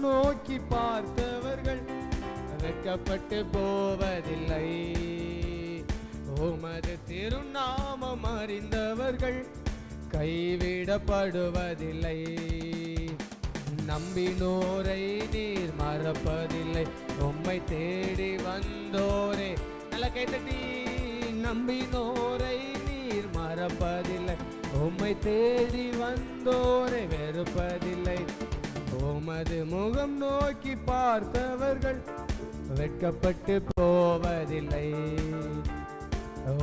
நோக்கி பார்த்தவர்கள் வெட்கப்பட்டு போவதில்லை. உமது திருநாமம் அறிந்தவர்கள் கைவிடப்படுவதில்லை. நம்பினோரை நீர் மறப்பதில்லை. உம்மை தேடி வந்தோரே நல்ல கைத்தட்டி. நம்பினோரை நீர் மறப்பதில்லை. உம்மை தேடி வந்தோரை வெறுப்பதில்லை. உமது முகம் நோக்கி பார்த்தவர்கள் வெட்கப்பட்டு போவதில்லை.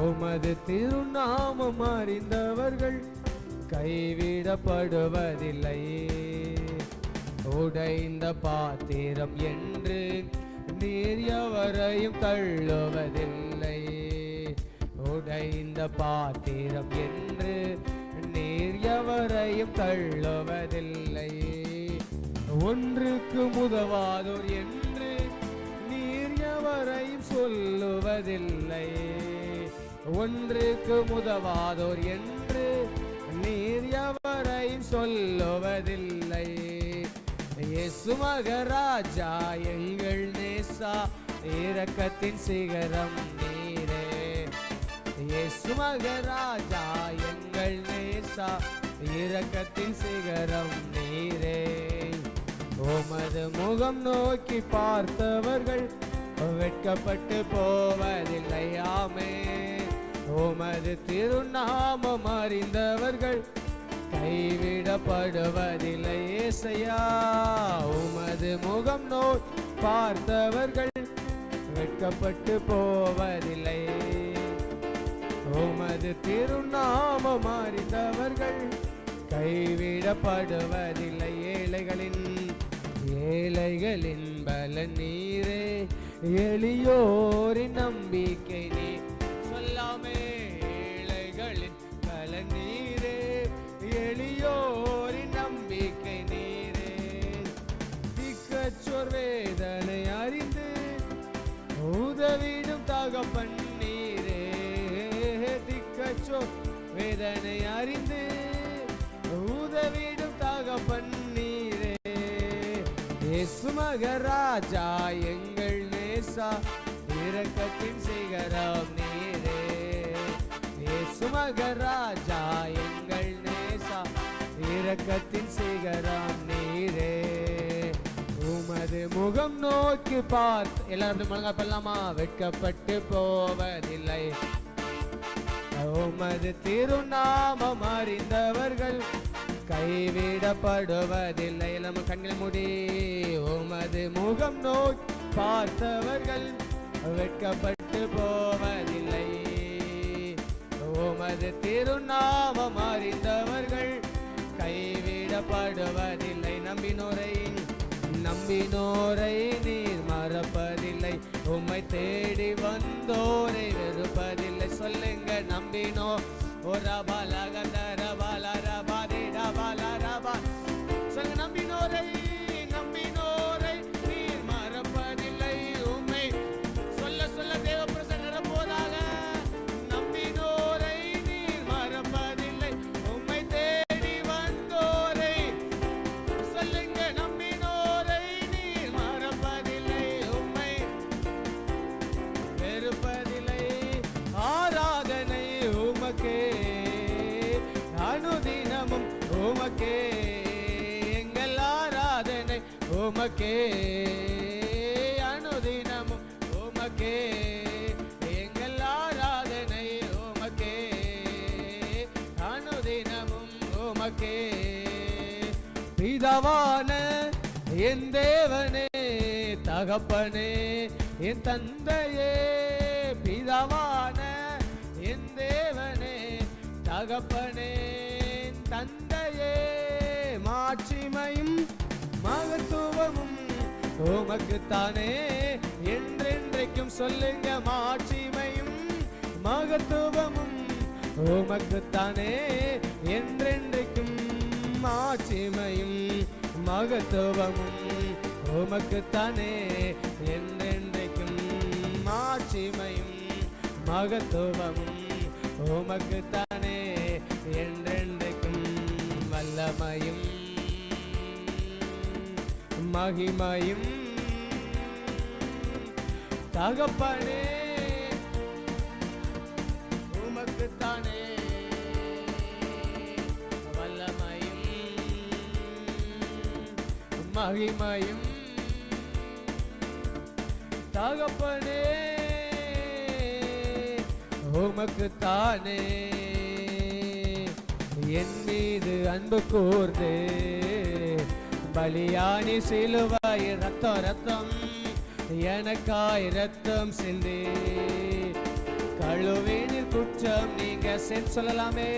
உமது திருநாமம் அறிந்தவர்கள் கைவிடப்படுவதில்லை. உடைந்த பாத்திரம் என்று நீர் எவரையும் தள்ளுவதில்லை. உடைந்த பாத்திரம் என்று நீர் எவரையும் தள்ளுவதில்லை. ஒன்றுக்கு உதவாதோர் என்று நீர் எவரையும் சொல்லுவதில்லை. ஒன்றுக்கு உதவாதோர் என்று நீர் எவரையும் சொல்லுவதில்லை. இயேசு மகராஜா எங்கள் நேசா இரக்கத்தின் சிகரம் நீரே. இயேசு மகராஜா எங்கள் நேசா இரக்கத்தின் சிகரம் நீரே. உமது முகம் நோக்கி பார்த்தவர்கள் வெட்கப்பட்டு போவதில்லை. ஆமென். உமது திருநாமம் அறிந்தவர்கள் கைவிடப்படுவதில்லை. ஏசையா உமது முகம் நோக்கி பார்த்தவர்கள் வெட்கப்பட்டு போவதில்லை. உமது திருநாமம் அறிந்தவர்கள் கைவிடப்படுவதில்லை. ஏழைகளின் பலன் நீரே. எளியோரின் நம்பிக்கை நீ. சொல்லாமே. ஏழைகளின் பலன் நீரே. எளியோரின் நம்பிக்கை நீரே. திக்கச்சோர் வேதனை அறிந்து உதவிடும் தகப்பன் நீரே. திக்கச்சோர் வேதனை அறிந்து உதவிடும் தகப்பன் நீரே. இயேசு மகராஜா எங்கள் நேசா இரக்கத்தின் சிகரம் நீரே. இயேசு மகராஜா எங்கள் நேசா இரக்கத்தின் சிகரம் நீரே. உமது முகம் நோக்கி பார்த்து எல்லாரும் முழங்க பண்ணலாமா? வெட்கப்பட்டு போவதில்லை. உமது திருநாமம் அறிந்தவர்கள் கைவிடப்படுவதில்லை. நம்ம கண்களை மூடி. உமது முகம் நோக்கி பார்த்தவர்கள் வெட்கப்பட்டு போவதில்லை. உமது திருநாமம் அறிந்தவர்கள் கைவிடப்படுவதில்லை. நம்பினோரை நீர் மறப்பதில்லை. உம்மை தேடி வந்தோரை வெறுப்பதில்லை. சொல்லுங்க. நம்பினோ சொல்லுங்க. நம்பினோரை நீர் மறப்பதில்லை. உம்மை சொல்ல சொல்ல தேவ பிரசன்னம் போதாக. நம்பினோரை நீர் மறப்பதில்லை. உம்மை தேடி வந்தோரை சொல்லுங்க. நம்பினோரை நீர் மறப்பதில்லை. உம்மை வெறுப்பதில்லை. ஆராதனை உமக்கே. அனுதினமும் உமக்கே. எங்கள் ஆராதனை உமக்கே. அனுதினமும் உமக்கே. எங்கள் ஆராதனை உமக்கே. அனுதினமும் உமக்கே. பிதாவான என் தேவனே, தகப்பனே என் தந்தையே. பிதாவான என் தேவனே, தகப்பனே தந்தையே. மாட்சிமையும் மகத்துவமும் உமக்குத்தானே என்றென்றைக்கும். சொல்லுங்க. மாட்சிமையும் மகத்துவமும் உமக்குத்தானே என்றென்றைக்கும். மாட்சிமையும் மகத்துவமும் உமக்குத்தானே என்றென்றைக்கும். மாட்சிமையும் மகத்துவமும் உமக்குத்தானே என்றென்றைக்கும். வல்லமையும் மகிமையும் தகப்பனே உமக்குத்தானே, வல்லமையும் மகிமையும் தகப்பனே உமக்குத்தானே. என் மீது அன்பு கூர்ந்து பலியானி சிலுவாய் ரத்தம் ரத்தம் எனக்காய் ரத்தம் சிந்தி கழுவினில் குற்றம் நீங்க சொல்லலாமே.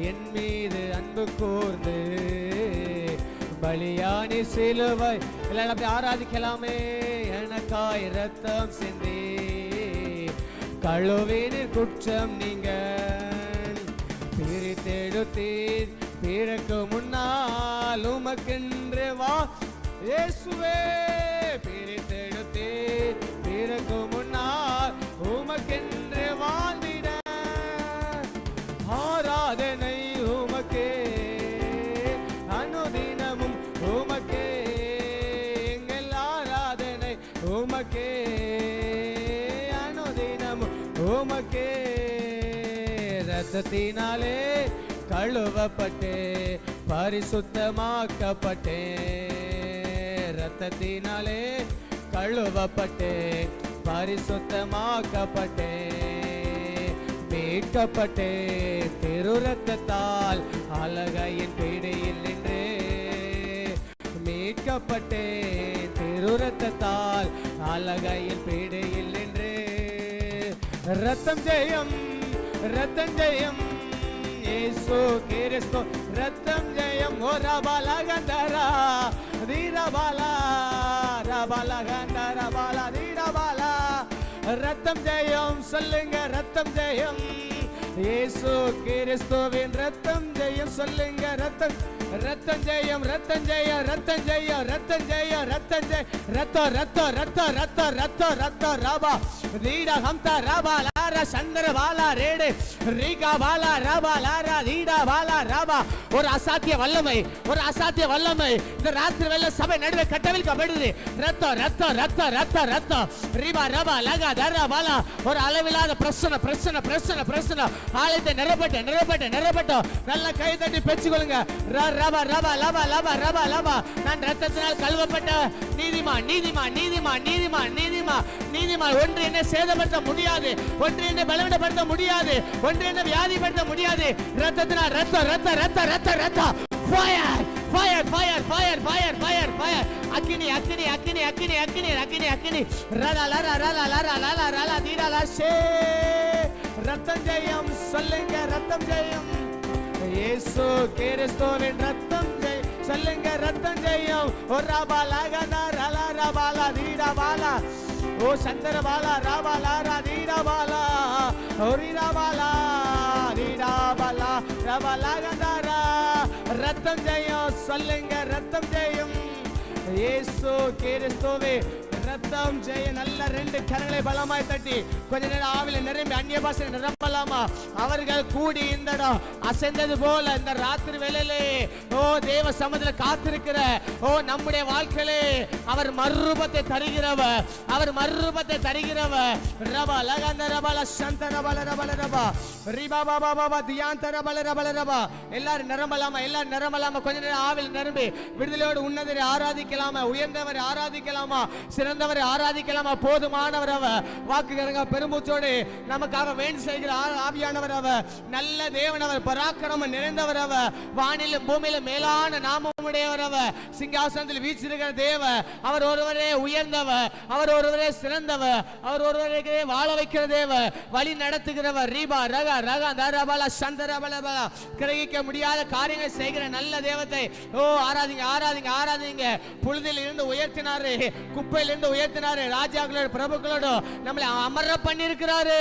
என் மீது அன்பு கூர்ந்து பலியானி சிலுவை எல்லாரும் அப்படி ஆராதிக்கலாமே. எனக்காய் ரத்தம் சிந்தி கழுவினில் குற்றம் நீங்க பிரித்தெடுத்தீர். பிறக்கு முன்னால் உமக்கென்று வா இயேசுவே, பிரித்தெடுத்தீர். பிறக்கு முன்னால் உமக்கென்று வாழ்ந்திட ஆராதனை உமக்கே, அனுதினமும் உமக்கே, எங்கள் ஆராதனை உமக்கே, அனுதினமும் உமக்கே. ரத்தத்தினாலே கழுவப்பட்டே பரிசுத்தமாக்கப்பட்டே, ரத்தத்தினாலே கழுவப்பட்டே பரிசுத்தமாக்கப்பட்டே, மீட்கப்பட்டே திரு ரத்தத்தால் அலகையின் பிடியில் நின்றே, மீட்கப்பட்டே திரு ரத்தத்தால் அலகையின் பிடியில் நின்றே. ரத்தம் ஜெயம், ரத்தம் ஜெயம் இயேசு கிறிஸ்து, ரத்தம் ஜெயம். ஓ ரபாலா கந்தரா தீரபாலா, ரபாலா கந்தரா பாலா தீரபாலா. ரத்தம் ஜெயம் சொல்லுங்க, ரத்தம் ஜெயம் இயேசு கிறிஸ்துவின் ரத்தம் ஜெயம் சொல்லுங்க. ரத்தம் ரத்தம் ஜெயம், ரத்தம் ஜெயம், ரத்தம் ஜெயம், ரத்தம் ஜெயம், ரத்தம் ஜெயம், ரத்தம் ரத்தம் ரத்தம் ரத்தம் ரத்தம் ரத்தம் ரபா தீடா ஹம்தா ரபா லாரா சந்தர பாலா ரேடே ரீகா பாலா ரபா லாரா தீடா பாலா ரபா. ஒரு அசாத்திய வல்லமை, ஒரு அசாத்திய வல்லமை இந்த ராத்திரி வேளை சபை நடுவே கட்டவிழ்க்கப்படுது. ரத்தம் ரத்தம் ரத்தம் ரத்தம் ரத்தம் ரீபா ரபா லகா தரா பாலா. ஒரு அளவில்லாத பிரச்சனை பிரச்சனை பிரச்சனை பிரச்சனை ஆலயத்தை நிரப்பட்டு நிரப்பட்டு நிரப்பட்டும். நல்ல கை தட்டி பெற்றுக்கொள்ளுங்க. ரபா ரபா லபா லபா ரபா லபா. நான் ரத்தத்தினால் கழுவப்பட்ட நீதிமான் நீதிமான் நீதிமான் நீதிமான் நீதிமான் நீதிமான். ஒன்று என்ன சேதப்படுத்த முடியாது, ஒன்று என்ன பலவீனப்படுத்த முடியாது, ஒன்று என்ன வியாதிப்படுத்த முடியாது. ரத்தத்தினால் ரத்தம் ரத்தம் ரத்தம் ரத்தம் ரத்தம். Fire fire fire fire fire fire fire. அக்கினி அக்கினி அக்கினி அக்கினி அக்கினி அக்கினி அக்கினி. ரலா லரா ரலா லரா லலா ரலா தீரா லஷே. ரத்தம் ஜெயம் சொல்லுங்க, ரத்தம் ஜெயம் இயேசு கிறிஸ்துவின் ரத்தம் ஜெயம் சொல்லுங்க. ரத்தம் ஜெயம். ஓ ரபா லகனா ரலா ரபாலா தீரா பாலா. ஓ சந்தர பாலா ரபா லாரா தீரா பாலா. ஓ ரீரா பாலா தீரா பாலா ரபா லகனாரா. ரத்தம் ஜெயம் சொல்லுங்க, ரத்தம் ஜெயம் இயேசு கிறிஸ்துவே ரத்தம் ஜெய. நல்ல ரெண்டு கரங்களை பலமாய் தட்டி கொஞ்ச நேரம் ஆவில நிரம்பி அந்நிய பாஷை நிரப்பலாமா? அவர்கள் கூடி இந்த இடம் அசைந்தது போல இந்த ராத்திரி வேளையிலே ஓ தேவ சமூகத்தில் காத்திருக்கிற ஓ நம்முடைய வாழ்க்கையிலே அவர் மறுரூபத்தை தருகிறவர், அவர் மறுரூபத்தை தருகிறவர். ரபா லகந்த ரபா சந்த ரபா ரபா ரபா ரிபா பாபா பாபா தியாந்த ரபா ரபா ரபா. எல்லாரும் நிரம்பலாமா? எல்லாரும் நிரம்பலாமா? கொஞ்ச நேரம் ஆவில நிரம்பி விடுதலையோடு உன்னதரை ஆராதிக்கலாமா? உயர்ந்தவரை ஆராதிக்கலாமா? சிறந்தவரை ஆராதிக்கலாமா? போதுமானவர் அவர். வாக்குகிறங்க பெருமூச்சோடு நமக்காக வேண்டி செய்கிற ஆவியானவர் அவர். நல்ல தேவன் அவர். பராக்கிரமம் நிறைந்தவர் அவர். வானிலும் பூமியிலும் மேலான நாமமுடையவர் அவர். சிங்காசனத்தில் வீற்றிருக்கிற தேவ அவர் ஒருவரே உயர்ந்தவர், அவர் ஒருவரே சிறந்தவர், அவர் ஒருவரே வாழ வைக்கிற தேவ, வழி நடத்துகிறவர். ரீபா ரகா ரகா தரபல சந்தரபல. கிரகிக்க முடியாத காரியங்கள் செய்கிற நல்ல தேவத்தை ஓ ஆராதிங்க ஆராதிங்க ஆராதிங்க. புழுதியில் இருந்து உயர்த்தினாரு, குப்பையில் இருந்து உயர்த்தினாரு, ராஜாக்களோட பிரபுக்களோட நம்மளை அமர பண்ணி இருக்கிறாரு.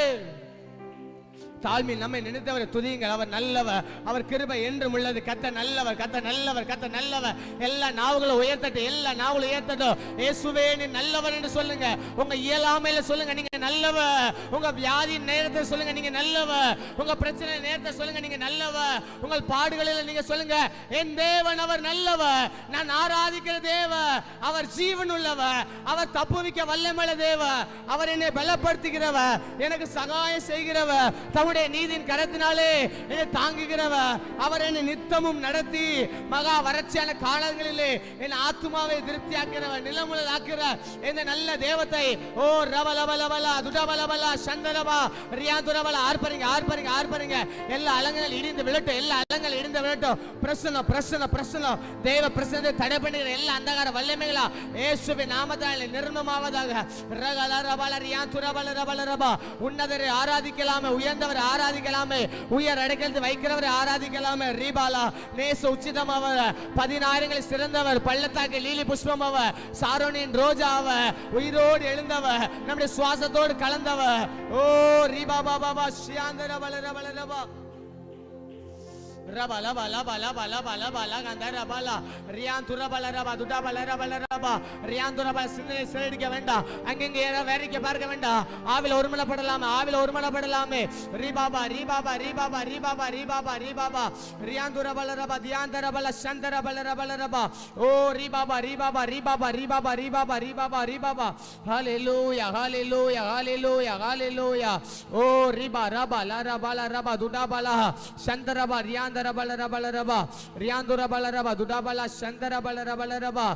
தாழ்மையில் நம்மை நினைத்தவரை துதியுங்கள். அவர் நல்லவர், அவர் கிருபை என்றும் உள்ளது. கர்த்தர் நல்லவர், கர்த்தர் நல்லவர், கர்த்தர் நல்லவர். எல்லா நாவுகளும் உயர்த்தட்டும், எல்லா நாவுகளும் உயர்த்தட்டும். இயேசுவே நீ நல்லவர் என்று சொல்லுங்க. உங்க இயலாமையில சொல்லுங்க நீங்க நல்லவர். உங்க வியாதியின் நேரத்தை சொல்லுங்க நீங்க நல்லவர். உங்க பிரச்சனை நேரத்தை சொல்லுங்க நீங்க நல்லவர். உங்கள் பாடுகளில் நீங்க சொல்லுங்க என் தேவன் அவர் நல்லவர். நான் ஆராதிக்கிற தேவன் அவர் ஜீவன் உள்ளவர். அவர் தப்புவிக்க வல்லமையுள்ள தேவன். அவர் என்னை பலப்படுத்துகிறவர், எனக்கு சகாயம் செய்கிறவர், தம்முடைய நீதியின் கரத்தினாலே என்னை தாங்குகிறவர். அவர் என்னை நித்தமும் நடத்தி மகா வறட்சியான காலங்களிலே என் ஆத்துமாவை திருப்தியாக்கிறவர், நிலமுள்ளதாக்கிறார். இந்த நல்ல தேவத்தை ஓ ரவலவலவலா துடவலவலா சந்தரவா ரியாதுரவலா ஆர்ப்பரிங்க ஆர்ப்பரிங்க ஆர்ப்பரிங்க. எல்லா அலங்கள் இடிந்து விழட்டும், எல்லா அலங்கள் இடிந்து விழட்டும். பிரசன்னம் பிரசன்னம் பிரசன்னம். தேவ பிரசன்னத்தை தடை பண்ணுகிற எல்லா அந்தகார வல்லமைகளா இயேசுவின் நாமத்தால் நிர்மமாவதாக. ரகல ரவல ரியாதுரவல ரவல ரபா. உன்னதரை ஆராதிக்கலாமே, உயர்ந்தவர் ஆராதிக்கலாமே, உயர் அடைக்கலத்தை வைக்கிறவரை ஆராதிக்கலாமே. ரீபாலா நேச உச்சிதமாவர், 10,000 சிறந்தவர், பள்ளத்தாக்கு லீலி புஷ்பம் அவர், சாரோனின் ரோஜா அவர், உயிரோடு எழுந்தவர், நம்முடைய சுவாசத்தோடு கலந்தவர். ஓ ரீபா பாபா ஷியாந்தர பல ரபல ரபா ரபா லபா லபா லபா லபா லபா லகந்த ரபலா ரியாந்துர பல ரபா துடா பல ரபல ரபா ரியாந்துர பல. சிந்தனை சிறடிக்க வேண்டாம், அங்கங்கே வேறிக்க பார்க்க வேண்டாம். ஆவில ஒருமனப்படலாமே, ஆவில ஒருமனப்படலாமே. ரீபாபா ரீபாபா ரீபாபா ரீபாபா ரீபாபா ரீபாபா ரியாந்துர பல ரபா தியாந்தர பல சந்தர பல ரபல ரபா. ஓ ரீபாபா ரீபாபா ரீபாபா ரீபாபா ரீபாபா ரீபாபா ரீபாபா. ஹalleluya ஹalleluya ஹalleluya ஹalleluya. ஓ ரீபா ரபா ல ரபா ல ரபா துடா பல சந்தர பா ரியாந்தர பல ரபல ரபா ரியாந்துர பல ரபா துடா பல சந்தர பல ரபல ரபா.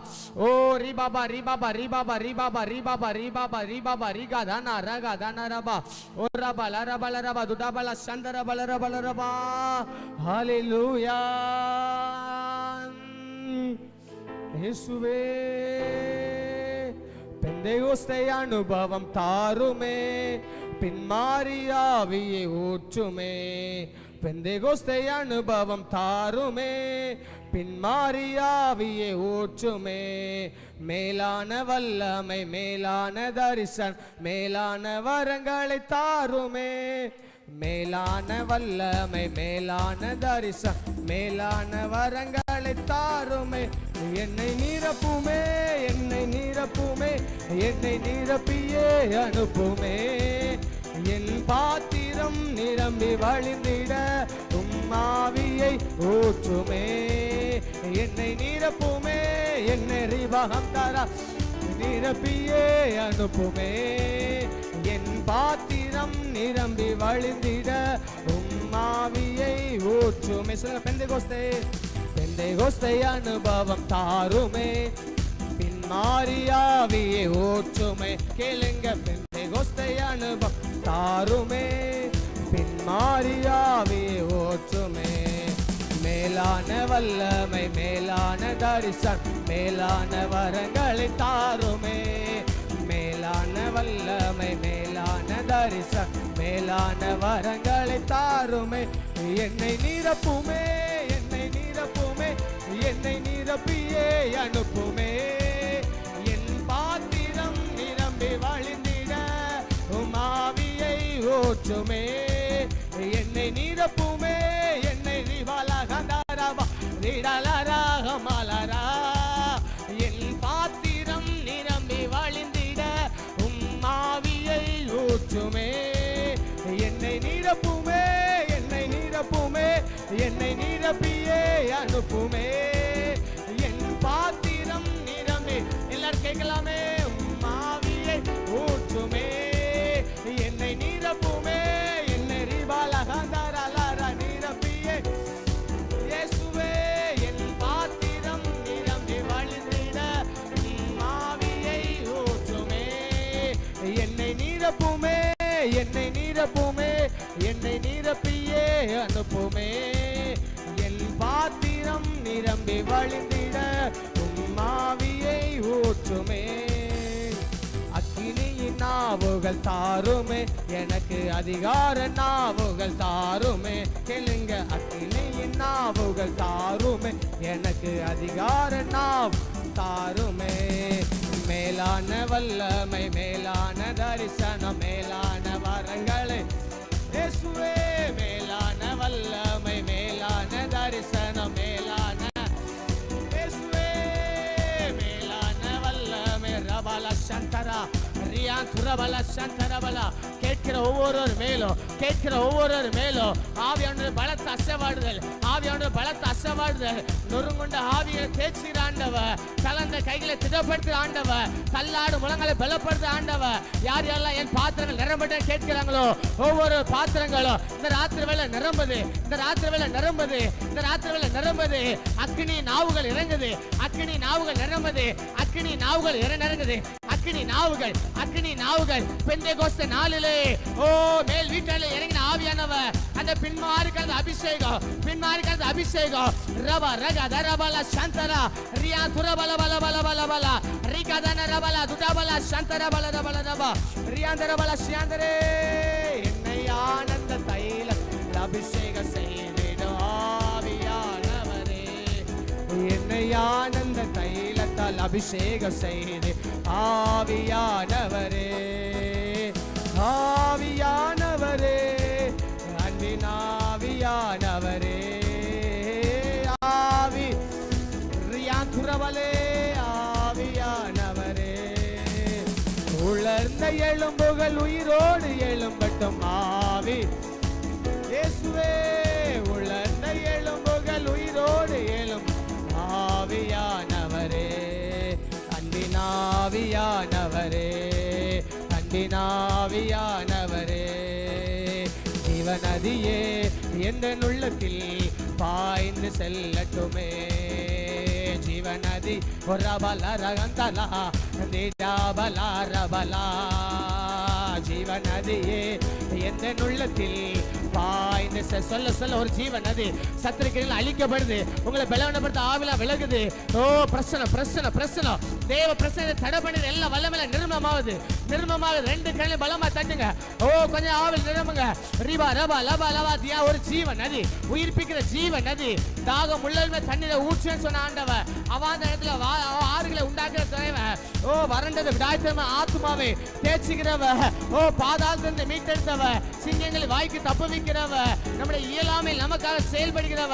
ஓ ரீபாபா ரீபாபா ரீபாபா ரீபாபா ரீபாபா ரீபாபா ரீபாபா ரீகா தானா ரகா தானா ரபா. ஓ ரபா ல ரபா ல ரபா துடா பல சந்தர பல ரபல ரபா. ஹalleluya இயேசுவே. பெந்தேகோஸ்தே அனுபவம் தாருமே, பின்மாரியாவியை ஊற்றுமே. பெந்தேகோஸ்தே அனுபவம் தாருமே, பின்மாரியாவியை ஊற்றுமே. மேலான வல்லமை, மேலான தரிசனம், மேலான வரங்களை தாருமே. மேலான வல்லமை, மேலான தரிசனம், மேலான வரங்களை தாருமே. என்னை நிரப்புமே, என்னை நிரப்புமே, என்னை நிரப்பியே அனுப்புமே. என் பாத்திரம் நிரம்பி வழிந்திட உம்மாவியை ஊற்றுமே. என்னை நிரப்புமே, என்னை ரிபகம் தர நிரப்பியே அனுப்புமே. என் பாத்திரம் நிரம்பி வழிந்திட உம்மாவியை ஊற்றுமே. சொல்லுங்க பெந்தேகோஸ்தே. பெந்தேகோஸ்தே அனுபவம் தாருமே, பின்மாரியாவியை ஊற்றுமே. கேளுங்க பெந்தேகோஸ்தே அனுபவம் தாருமே, பின்மாரியாவியை ஊற்றுமே. மேலான வல்லமை, மேலான தரிசனம், மேலான வரங்களை தாருமே. மேலான வல்லமை, மேலான தரிசனம், மேலான வரங்களை தாருமே. என்னை நிரப்புமே, என்னை நிரப்புமே, என்னை நிரப்பியே அனுப்புமே. என் பாத்திரம் நிரம்பி வழிந்திட உமாவியை ஊற்றுமே. என்னை நிரப்புமே, என்னை ரிவாலகந்தரவா ரிடலரகமலரா. என் பாத்திரம் நிரம்பி வழிந்திட உம்மாவியை ஊற்றுமே. என்னை நிரப்புமே, என்னை நிரப்புமே, என்னை நிரப்பியே அனுப்புமே. என் பாத்திரம் நிரம்பி. எல்லாரும் கேட்கலாமே. உம்மாவியை ஊற்றுமே. என்னை நிரப்புமே, என்னை ரிபாலகந்தரலர நிரப்பியே. இயேசுவே என் பாத்திரம் நிரம்பி வழிந்திட உம்மாவியை ஊற்றுமே. என்னை நிரப்புமே, என்னை நிரப்புமே, என்னை நிரப்பியே அனுப்புமே. என் பாத்திரம் நிரம்பி வழிந்திட உம்மாவியை ஊற்றுமே. அக்கினியின் நாவுகள் தாருமே, எனக்கு அதிகார நாவுகள் தாருமே. கேளுங்க அக்கினியின் நாவுகள் தாருமே, எனக்கு அதிகார நாவு தாருமே. மேலான வல்லமை, மேலான தரிசனம், மேலான வரங்களை இயேசுவே ரபல சந்தரா ரியா துரபல சந்தரபல. கேட்கிற ஒவ்வொரு மேலும், கேட்கிற ஒவ்வொரு மேலும் ஆவியானவர் பலத்த அசைவாடுதல், ஆவியானவர் பலத்த அசைவாடுதல். நொறுங்குண்ட ஆவியை தேய்ச்சிற ஆண்டவர், கலந்த கைகளை திடப்படுத்துற ஆண்டவர், தள்ளாடு முழங்களை பலப்படுத்த ஆண்டவர். யார் யாரெல்லாம் என் பாத்திரங்கள் நிரம்பட்டு கேட்கிறாங்களோ ஒவ்வொரு பாத்திரங்களும் இந்த ராத்திரி வேளை நிரம்புது, இந்த ராத்திரி வேளை நிரம்புது, இந்த ராத்திரி வேளை நிரம்புது. அக்கினி நாவுகள் இறங்குது, அக்கினி நாவுகள் நிரம்புது, அக்கினி நாவுகள் இறங்குது, அக்கினி நாவுகள், அக்கினி நாவுகள். பெந்தேகோஸ்தே நாளிலே ஓ மேல் வீட்டிலே இறங்கின ஆவியானவர், அந்த பின்மாரிக்காத அபிஷேகம், பின்மாரிக்காத அபிஷேகம். ரபா ரகா தரபல சந்தரா ரியா துரபல பல பல பல பல ரிகதன ரபல துடபல சந்தர பல ரபல ரபா ரியாந்தர பல சியாந்தரே. என்னை ஆனந்த தைல அபிஷேகம் செய்திடும் ஆவியானவரே, என்னை ஆனந்த தைலத்தால் அபிஷேகம் செய்து ஆவியானவரே, ஆவியானவரே, அன்பின் ஆவியானவரே, ஆவி ரியா துரவலே ஆவியானவரே. உலர்ந்த எலும்புகள் உயிரோடு எழும்பட்டும் ஆவி இயேசுவே, உலர்ந்த எலும்புகள் உயிரோடு எழும் ஆவியானவரே, அன்பின் ஆவியானவரே, அன்பின் ஆவியானவரே. ஜீவநதியே எந்த உள்ளத்தில் பாய்ந்து செல்லட்டுமே, ஜீவநதி ரபல ரகந்தலா திடபலா ரபலா. ஜீவநதியே எந்த உள்ளத்தில் பாய்ந்து சொல்ல சொல்ல ஒரு ஜீவநதி சத்துருக்களில் அழிக்கப்படுது. உங்களை பலவீனப்படுத்த ஆவில விலகுது. ஓ பிரச்சனை பிரச்சனை பிரச்சனை, தேவ பிரச்சனை தடை பண்ணி எல்லாம் வல்லமையில நிர்மமாகுது, நிர்மமாகுது. ரெண்டு கையில பலமா தட்டுங்க. ஓ கொஞ்சம் ஆவில் நிரம்புங்க. ரிபா ரபா லபா லபா தியா. ஒரு ஜீவ நதி, உயிர்ப்பிக்கிற ஜீவ நதி. தாகம் உள்ளமே தண்ணீரை ஊற்றுன்னு சொன்ன ஆண்டவர், அவாந்த இடத்துல ஆறுகளை உண்டாக்குற தலைவன். ஓ வறண்டது விடாய்த்தவ ஆத்மாவை தேய்ச்சிக்கிறவ, ஓ பாதாளத்திலிருந்து மீட்டெடுத்தவ, சிங்கங்களை வாய்க்கு தப்பு வைக்கிறவ, நம்முடைய இயலாமையில் நமக்காக செயல்படுகிறவ,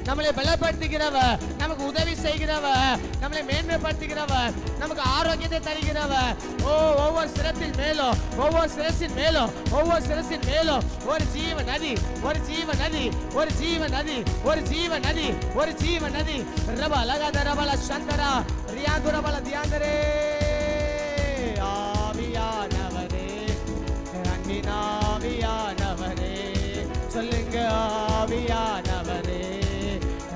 நம்மளை பலப்படுத்துகிறவ, நமக்கு உதவி செய்கிறவ, நம்மளை மேன்மைப்படுத்துகிறவ, நமக்கு ஆரோக்கியத்தை தருகிறவ. ஓ ஒவ்வொரு சிரத்தின் மேலும், ஒவ்வொரு சிரசின் மேலும், ஒவ்வொரு சிரசின் மேலும் ஒரு ஜீவ நதி, ஒரு ஜீவ நதி, ஒரு ஜீவ நதி, ஒரு ஜீவ நதி, ஒரு ஜீவ நதி. ரபா லகத ரபல சந்தரா ரியாந்துரபல தியாந்தரே. ஆவியானவரே, அன்பின் ஆவியானவரே, சொல்லுங்க ஆவியானவரே,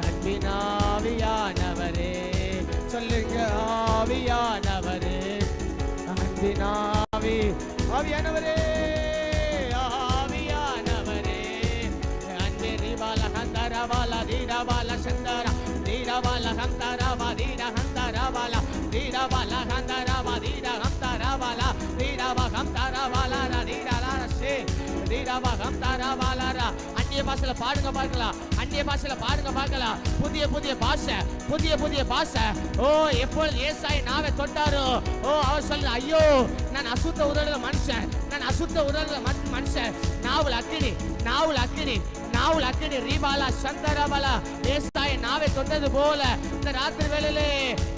அன்பின் ஆவியானவரே, சொல்லுங்க ஆவியானவரே, அன்பின் ஆவி ஆவியானவரே, ஆவியானவரே. அன்பின் ரிபால ஹந்தரபால தீரபால சந்தரா தீரபால ஹந்தரபா தீர ஹந்தரபால தீரபால ஹந்தரபா தீர ஹந்தரபால தீரபா ஹந்தரபால தீரலா சே தீரபா ஹந்தரபால. அந்நிய பாஷையில பாடுங்க பார்க்கலாம், அந்நிய பாஷையில பாடுங்க பார்க்கலாம். புதிய புதிய பாஷை, புதிய புதிய பாஷை. ஓ எப்பொழுது ஏசாய் நாவை தொட்டாரோ, ஓ அவர் சொல்ற ஐயோ நான் அசுத்த உதடுற மனுஷன், நான் அசுத்த உதடுற மனுஷன். நாவல் அக்கினி, நாவல் அக்கினி, நாவல் அக்கினி. ரீபாலா சந்தரபாலா. ஏசாய் நாவை தொட்டது போல இந்த ராத்திரி வேளையிலே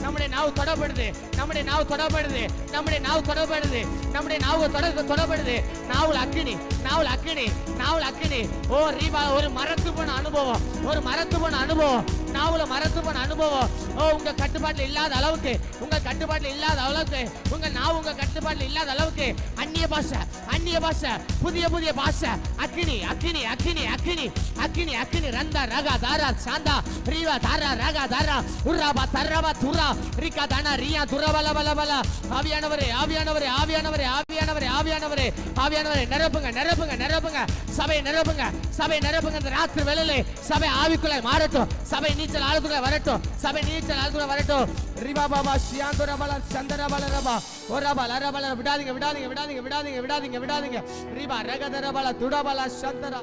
நம்முடைய நாவு தொடப்படுது, நம்முடைய நாவு தொடப்படுது, நம்முடைய நாவு தொடப்படுது, நம்முடைய நாவு தொடப்படுது. நாவல் அக்கினி, நாவல் அக்கினி, நாவல் அக்கினி. ஓ ரீபா ஒரு மரத்து போன அனுபவம், ஒரு மரத்து போன அனுபவம், நாவல மரத்து போன அனுபவம். ஓ உங்க கட்டுப்பாட்டில் இல்லாத அளவுக்கு, உங்க கட்டுப்பாட்டில் இல்லாத அளவுக்கு, உங்க நாவு உங்க கட்டுப்பாட்டில் இல்லாத அளவுக்கு அந்நிய பாஷை, அந்நிய பாஷை, புதிய புதிய பாஷை. அக்கினி அக்கினி அக்கினி அக்கினி அக்கினி அக்கினி. ரந்தா ரகா தாரா சாந்தா ரீவா தாரா ரகா தாரா உர்ராபா தர்ராபா துரா ரிகா தானா ரியா துரபல பல பல. ஆவியானவரே ஆவியானவரே ஆவியானவரே ஆவியானவரே ஆவியானவரே ஆவியானவரே நிரப்புங்க நிரப்புங்க நிரப்புங்க. சபை நிரப்புங்க, சபை நிரப்புங்க. இந்த ராத்திரி வேளையிலே சபை ஆவிக்குள்ள மாறட்டும், சபை நீச்சல் ஆளுக்குள்ள வரட்டும், சபை நீச்சல் ஆளுக்குள்ள வரட்டும். ரிபா பாபா ஷியாந்துரபல சந்தரபல ரபா ஒரபல ரபல. விடாதீங்க விடாதீங்க விடாதீங்க விடாதீங்க விடாதீங்க விடாதீங்க. ரிபா ரகதரபல துடபல சந்தரா.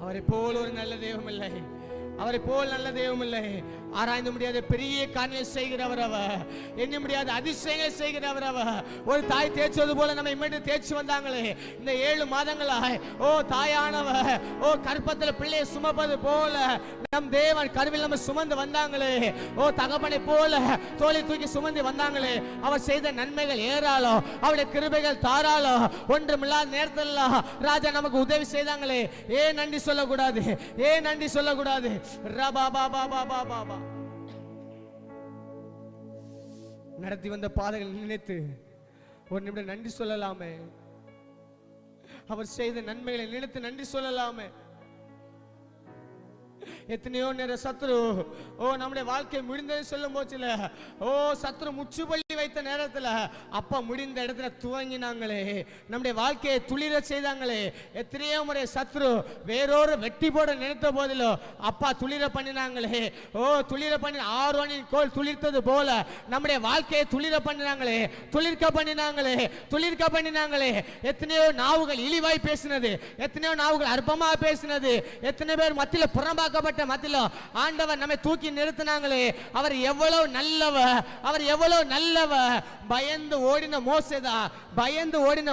அவரை போல் ஒரு நல்ல தெய்வம் இல்லை, அவரை போல் நல்ல தெய்வம் இல்லை. ஆராய்ந்து முடியாத பெரிய காரியங்களை செய்கிறவர் அவர், எண்ண முடியாத அதிசயங்களை செய்கிறவர் அவர். ஒரு தாய் தேய்ச்சது போல நம்ம இம்மீடியட் தேய்ச்சி வந்தாங்களே இந்த 7 மாதங்களாய். ஓ தாயானவர், ஓ கற்பத்தில் பிள்ளையை சுமப்பது போல நம் தேவன் கருவில் நம்ம சுமந்து வந்தாங்களே. ஓ தகப்பனை போல தோலை தூக்கி சுமந்து வந்தாங்களே. அவர் செய்த நன்மைகள் ஏறாலோ, அவருடைய கிருபைகள் தாராளோ. ஒன்றுமில்லாத நேரத்தில் ராஜா நமக்கு உதவி செய்தாங்களே. ஏன் நன்றி சொல்லக்கூடாது? ஏன் நன்றி சொல்லக்கூடாது? ரபா பாபா பாபா பாபா நடத்தி வந்த பாதைகள் நினைத்து ஒரு நிமிடம் நன்றி சொல்லலாமே. அவர் செய்த நன்மைகளை நினைத்து நன்றி சொல்லலாமே. எத்தனையோ நேர சத்ரு நம்முடைய வாழ்க்கை முடிந்தது சொல்லும் போச்சுல, சத்ரு முச்சுப்பள்ளி வைத்த நேரத்தில் அப்பா முடிந்த இடத்துல துவங்கினாங்களே, நம்முடைய வாழ்க்கையை துளிர செய்தாங்களே. எத்தனையோ முறை சத்ரு வேறொரு வெட்டி போட நினைத்த போதிலும் அப்பா துளிர பண்ணினாங்களே. துளிர பண்ணி ஆரோனின் கோல் துளிர்த்தது போல நம்முடைய வாழ்க்கையை துளிர பண்ணினாங்களே, துளிர்க்க பண்ணினாங்களே. எத்தனையோ நாவுகள் இழிவாய் பேசினது, எத்தனையோ நாவுகள் அற்பமாக பேசினது, எத்தனை பேர் மத்தியில் புறம்பாக்கப்பட்ட மத்தியில் ஆண்டவர் நம்மை தூக்கி நிறுத்தினாங்களே. அவர் எவ்வளவு நல்லவர். பயந்து ஓடின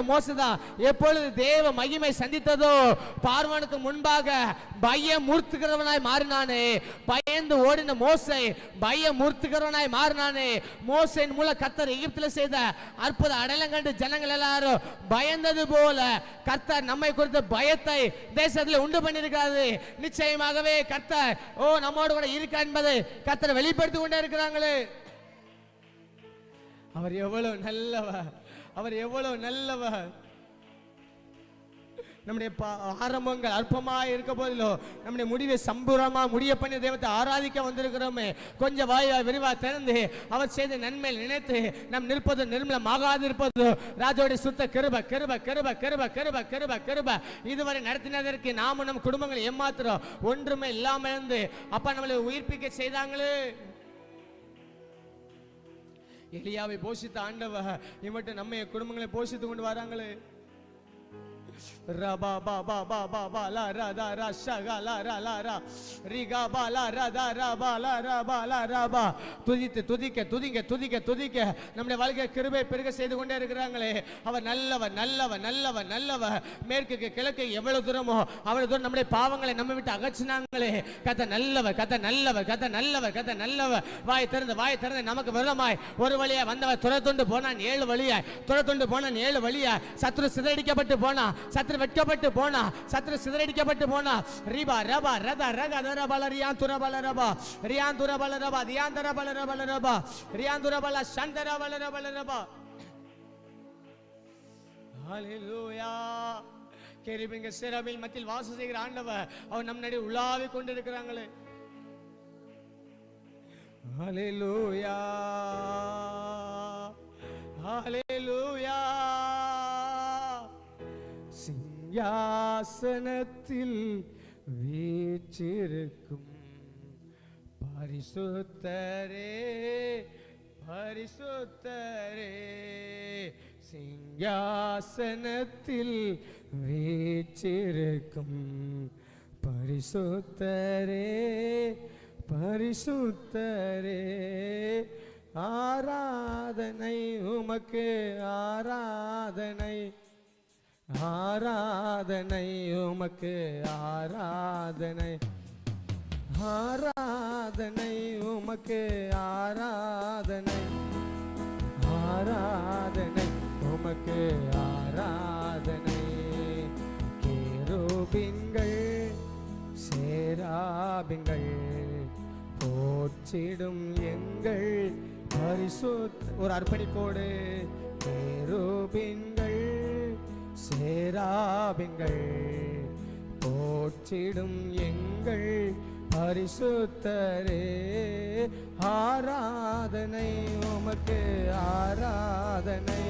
மோசேதான் எப்பொழுது தேவ மகிமை சந்தித்ததோ பார்வோனுக்கு முன்பாக பயமுறுத்துகிறவனாய் மாறினானே. பயந்து ஓடின மோசே பயமுறுத்துகிறவனாய் மாறினானே. மோசேயின் மூலம் கர்த்தர் எகிப்தில் செய்த அற்புத அடையாளம் கண்டு ஜனங்கள் எல்லாரும் பயந்தது போல கர்த்தர் நம்மை குறித்த பயத்தை தேசத்தில் உண்டு பண்ணியிருக்கிறாரு. நிச்சயமாகவே கர்த்தர் நம்மோடு கூட இருக்க என்பதை கர்த்தர் வெளிப்படுத்தி கொண்டே இருக்கிறாங்களே. அவர் எவ்வளவு நல்லவர். நம்முடைய ஆரம்பங்கள் அற்பமாக இருக்க போதிலோ நம்முடைய முடிவை சம்பூர்ணமா முடிய பண்ணி தெய்வத்தை ஆராதிக்க வந்திருக்கிறோமே. கொஞ்சம் வாய் விரிவா திறந்து அவர் செய்த நன்மை நினைத்து நம் நிற்பது நிர்மலமாகாது இருப்பது ராஜோடைய சுத்த கிருப கிருப கிருப கிருப கிருப கிருப கிருப இதுவரை நடத்தினதற்கு நாம நம் குடும்பங்களை ஏமாத்துறோம். ஒன்றுமே இல்லாம இருந்து அப்பா நம்மளை உயிர்ப்பிக்க செய்தாங்களே. எலியாவை போஷித்த ஆண்டவர் இவட்டு நம்ம குடும்பங்களை போஷித்து கொண்டு வராங்களே. ரபா பா பா பா பா பா லா ரா தா ரா ஷா கா லா ரா லா ரா ரிகா பா லா ரா தா ரா பா லா ரா பா லா ரா பா துதிக்க நம்முடைய வாழ்க்கை கிருபை பெருக செய்து கொண்டே இருக்கிறாங்களே. அவர் நல்லவர். மேற்குக்கு கிழக்கு எவ்வளவு தூரமோ அவ்வளவு தூரம் நம்முடைய பாவங்களை நம்ம விட்டு அகற்றினாங்களே. கத்த நல்லவர். வாய் திறந்து நமக்கு விரோதமாய் ஒரு வழியா வந்தவர் துரத்துண்டு போனான் 7 வழியா. சத்ரு சிதறடிக்கப்பட்டு போனா, சத்ரு வெட்கப்பட்டு போனா, சத்ரு சிதறடிக்கப்பட்டு போனா. ரிபா ரபா ரத ரக தரபல ரியாந்துரபல ரபா ரியாந்துரபல ரபா தியாந்தரபல ரபல ரபா ரியாந்துரபல சந்தரபல ரபல ரபா. ஹalleluya. கேருபீன்கள் சேராபீன் மத்தியில் வாசம் செய்கிற ஆண்டவர் அவர் நம் நடுவே உலாவிக் கொண்டிருக்கிறாங்களே. ஹalleluya. சிங்காசனத்தில் வீற்றிருக்கும் பரிசுத்தரே சிங்காசனத்தில் வீற்றிருக்கும் பரிசுத்தரே ஆராதனை உமக்கு ஆராதனை உமக்கு ஆராதனை உமக்கு ஆராதனை உமக்கு ஆராதனை. கேருபீன்கள் சேராபீன்கள் போற்றிடும் எங்கள் பரிசுத்த ஒரு அர்ப்பணிப்போடு. கேருபீன்கள் சேராபீன்கள் போற்றிடும் எங்கள் பரிசுத்தரே ஆராதனை உமக்கு ஆராதனை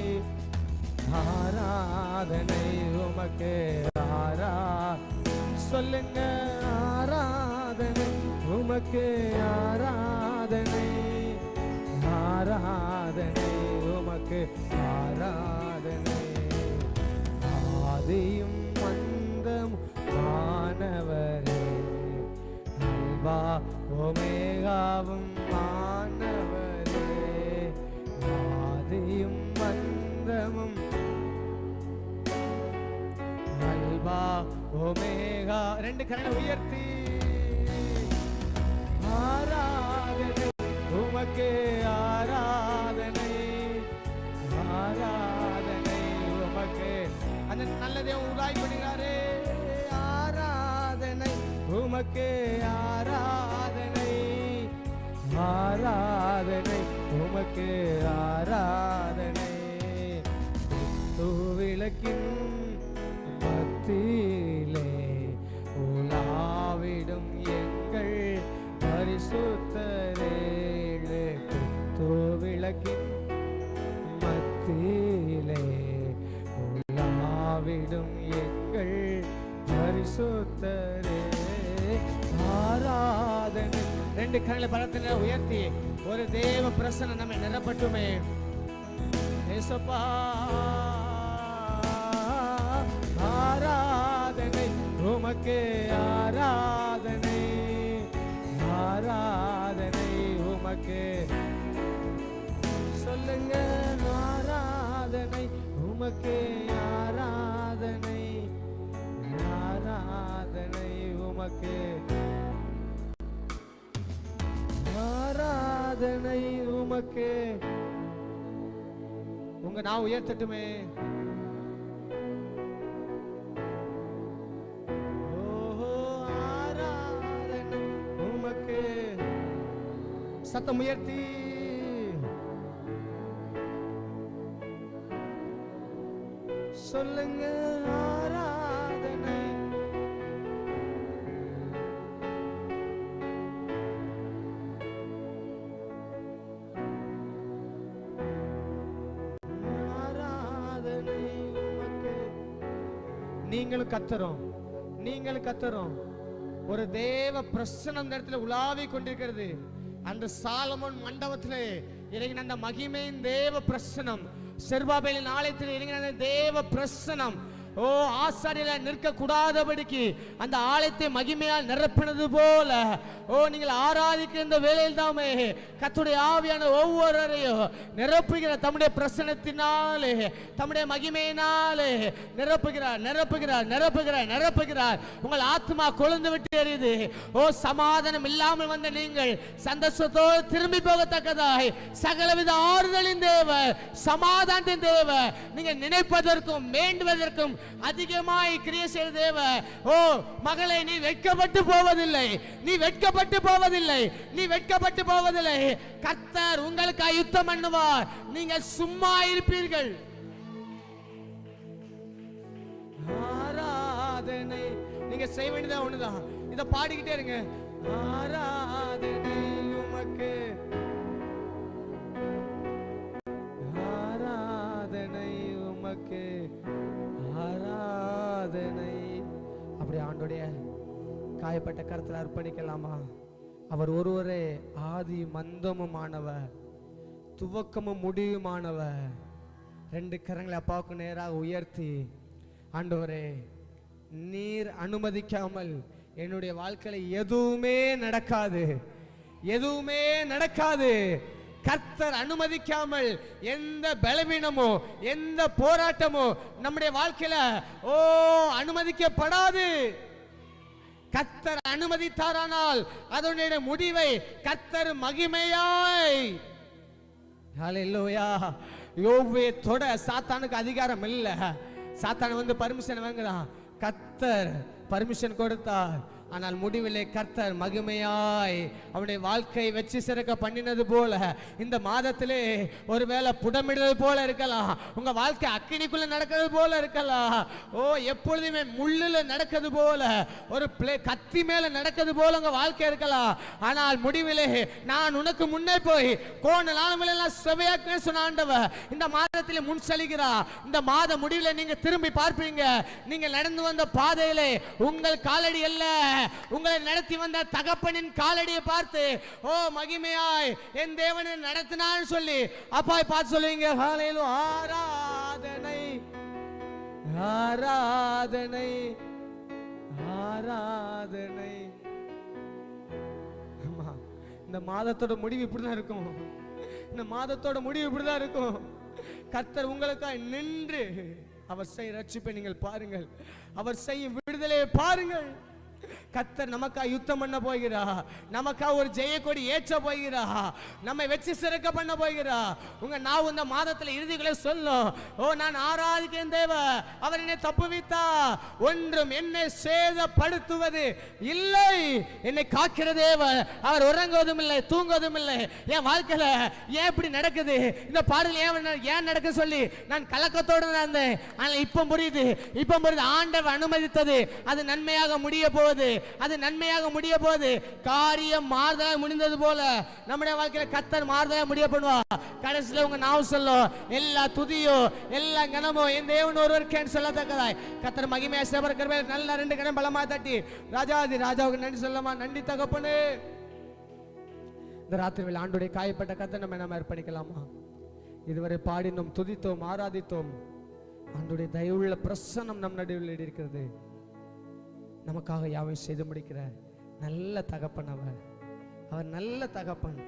உமக்கு சொல்லுங்க. ஆராதனை உமக்கு ஆராதனை உமக்கு ஆராதனை. ஆதியும் அந்தம் மாணவரே அல்வா ஒமேகாவும் ரெண்டு கரங்களை உயர்த்தி ஆராதனை உமக்கே, ஆராதனை ஆராதனை உமக்கே. அந்த நல்ல தேவன் உருவாய் பண்ணுகிறாரே. ஆராதனை உமக்கே, ஆராதனை ஆராதனை உமக்கே, ஆராதனை. விளக்கின் மத்தியிலே உலாவிடும் எங்கள் பரிசுத்தரே. விளக்கின் மத்தியிலே உலாவிடும் எங்கள் பரிசுத்தரே. ஆராதனை. ரெண்டு கரங்களை பலத்தின உயர்த்தி ஒரு தேவ பிரசன்னம் நம்மை நிரப்பட்டுமே. ஏசப்பா ஆராதனை உமக்கே, ஆராதனை ஆராதனை உமக்கே. சொல்லுங்க ஆராதனை உமக்கே, ஆராதனை ஆராதனை உமக்கே, ஆராதனை உமக்கே. உங்க நான் உயர்த்தட்டுமே. ஓஹோ ஆராதனை உமக்கே. சத்தம் உயர்த்தி சொல்லுங்க ஆராதனை. ஆராதனை உமக்கே. நீங்களும் கத்தரும், நீங்களும் கத்தரும். ஒரு தேவ பிரசன்னம் அந்த இடத்துல உலாவி கொண்டிருக்கிறது. அந்த சாலமோன் மண்டபத்திலே இறங்கின அந்த மகிமையின் தேவ பிரசன்னம், செருபாபேலின் ஆலயத்தில் இறங்கின தேவ பிரசன்னம், ஓ ஆசாரியர் நிற்க கூடாதபடிக்கு அந்த ஆலயத்தை மகிமையால் நிரப்பினது போல, ஓ நீங்கள் ஆராதிக்கிற இந்த வேளையில் தாமே கர்த்தருடைய ஆவியான ஒவ்வொருவரையும் நிரப்புகிற தம்முடைய பிரசன்னத்தினாலே, தம்முடைய மகிமையினாலே நிரப்புகிறார் நிரப்புகிறார் நிரப்புகிறார் நிரப்புகிறார். உங்கள் ஆத்மா கொழுந்து விட்டு எரியுது. ஓ சமாதானம் இல்லாமல் வந்த நீங்கள் சந்தோஷத்தோடு திரும்பி போகத்தக்கதாய் சகலவித ஆறுதலின் தேவ, சமாதானத்தின் தேவ, நீங்கள் நினைப்பதற்கும் வேண்டுவதற்கும் அதிகமாய் கிரியை செய்த தேவ. ஓ மகளே, நீ வெட்கப்பட்டு போவதில்லை, நீ வெட்கப்பட்டு போவதில்லை, நீ வெட்கப்பட்டு போவதில்லை. கர்த்தர் உங்களுக்காக யுத்தம் பண்ணுவார், நீங்கள் சும்மா இருப்பீர்கள். ஆராதனை நீங்க செய்ய வேண்டியதா ஒண்ணுதான், இத பாடிக்கிட்டே இருங்க. ஆராதனை உமக்கு, ஆராதனை உமக்கு, ஆராதனை. அப்படி ஆண்டோடைய காயப்பட்ட கருத்துல அர்ப்பணிக்கலாமா? அவர் ஒருவரே ஆதி மந்தமுமானவர், துவக்கமும் முடிவுமானவர். ரெண்டு கரங்களை அப்பாவுக்கு நேராக உயர்த்தி, ஆண்டவரே நீர் அனுமதிக்காமல் என்னுடைய வாழ்க்கையில எதுவுமே நடக்காது, எதுவுமே நடக்காது. கர்த்தர் அனுமதிக்காமல் எந்த பலவீனமோ எந்த போராட்டமோ நம்முடைய வாழ்க்கையில ஓ அனுமதிக்கப்படாது. கர்த்தர் அனுமதித்தாரானால் அதனுடைய முடிவை கர்த்தர் மகிமையாய். ஹல்லேலூயா. யோபை தொட சாத்தானுக்கு அதிகாரம் இல்லை. சாத்தான் வந்து பர்மிஷன் வாங்குறான், கர்த்தர் பர்மிஷன் கொடுத்தார். ஆனால் முடிவிலே கர்த்தர் மகிமையாய் அவருடைய வாழ்க்கையை வெற்றி சிறக்க பண்ணினது போல இந்த மாதத்திலே ஒருவேளை புடமிடுறது போல இருக்கலாம், உங்க வாழ்க்கை அக்கினிக்குள்ள நடக்கிறது போல இருக்கலாம், ஓ எப்பொழுதுமே முள்ளுல நடக்கிறது போல, ஒரு கத்தி மேல நடக்கிறது போல உங்க வாழ்க்கை இருக்கலாம். ஆனால் முடிவிலே நான் உனக்கு முன்னே போய் கோணலானவெல்லாம் செவையாக்குன்னு சொன்ன ஆண்டவர் இந்த மாதத்திலே முன் செல்கிறா. இந்த மாத முடிவில் நீங்க திரும்பி பார்ப்பீங்க, நீங்க நடந்து வந்த பாதையிலே உங்கள் காலடி அல்ல, உங்களை நடத்தி வந்த தகப்பனின் காலடியை பார்த்து ஓ மகிமையாய் என் தேவனை நடத்தினான்னு சொல்லி அப்பாய் பார்த்து சொல்லுவீங்க. ஹல்லேலூயா. ஆராதனை ஆராதனை ஆராதனை. இந்த மாதத்தோட முடிவு இப்படிதான் இருக்கும், இந்த மாதத்தோட முடிவு இப்படிதான் இருக்கும். கர்த்தர் உங்களுக்காக நின்று அவர் செய்ய ரட்சிப்பை நீங்கள் பாருங்கள், அவர் செய்யும் விடுதலையை பாருங்கள். கர்த்தர் நமக்கா யுத்தம் பண்ண போகிறா, நமக்கா ஒரு ஜெய கொடி ஏற்ற போகிறா, நம்மை வெற்றி சிறக்க பண்ண போகிறா. உங்க நான் இந்த மாதத்துல இறுதிகளை சொல்லும், ஓ நான் ஆராதிக்கிறேன் தேவ, அவர் என்னை தப்புவித்தா, ஒன்றும் என்னை சேதப்படுத்துவது இல்லை, என்னை காக்கிற தேவ, அவர் உறங்குவதும் இல்லை தூங்குவதும் இல்லை. என் வாழ்க்கையில ஏன் இப்படி நடக்குது, இந்த பாடல் ஏன் நடக்க சொல்லி நான் கலக்கத்தோடு இருந்தேன். ஆனால் இப்ப புரியுது, ஆண்டவர் அனுமதித்தது அது நன்மையாக முடிய போகுது, அது நன்மையாக முடிய போகுது. காரியம் மாறுதலாக முடிந்தது போல நம்முடைய வாழ்க்கையில கர்த்தர் மாறுதலாக முடிய பண்ணுவா. கடைசியில் உங்க நாவு சொல்லும், எல்லா துதியோ எல்லா கனமோ என் தேவன் ஒருவருக்கேன்னு சொல்லத்தக்கதாய் கர்த்தர் மகிமையா சேவர்க்கவே. நல்ல 2 கணம் பலமா தட்டி ராஜாதி ராஜாவுக்கு நன்றி சொல்லமா. நன்றி தகப்பனே. இந்த ராத்திரியில் ஆண்டுடைய காயப்பட்ட கர்த்தர் நம்ம அர்ப்பணிக்கலாமா? இதுவரை பாடினோம், துதித்தோம், ஆராதித்தோம். ஆண்டுடைய தயவுள்ள பிரசன்னம் நம் நடுவில் இருக்கிறது. நமக்காக யாவையும் செய்து முடிக்கிற நல்ல தகப்பன் அவர் நல்ல தகப்பன்.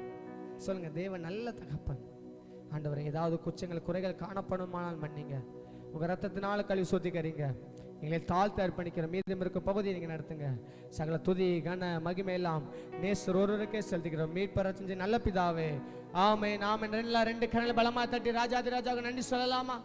சொல்லுங்க, தேவன் நல்ல தகப்பன். ஆண்டவரை ஏதாவது குற்றங்கள் குறைகள் காணப்படுமானால் மன்னிங்க, உங்க ரத்தத்தினால கழுவி சுத்திக்கிறீங்க. எங்களை தாழ்த்து அர்ப்பணிக்கிற மீதம் இருக்கும் பகுதியை நீங்க நடத்துங்க. சகல துதி கன மகிமை எல்லாம் நேசர் ஒருவருக்கே செலுத்துகிறோம். மீட்பர் செஞ்சு நல்ல பிதாவே, ஆமென் ஆமென். 2 கரங்களை பலமா தட்டி ராஜாதி ராஜாவுக்கு நன்றி சொல்லலாமா?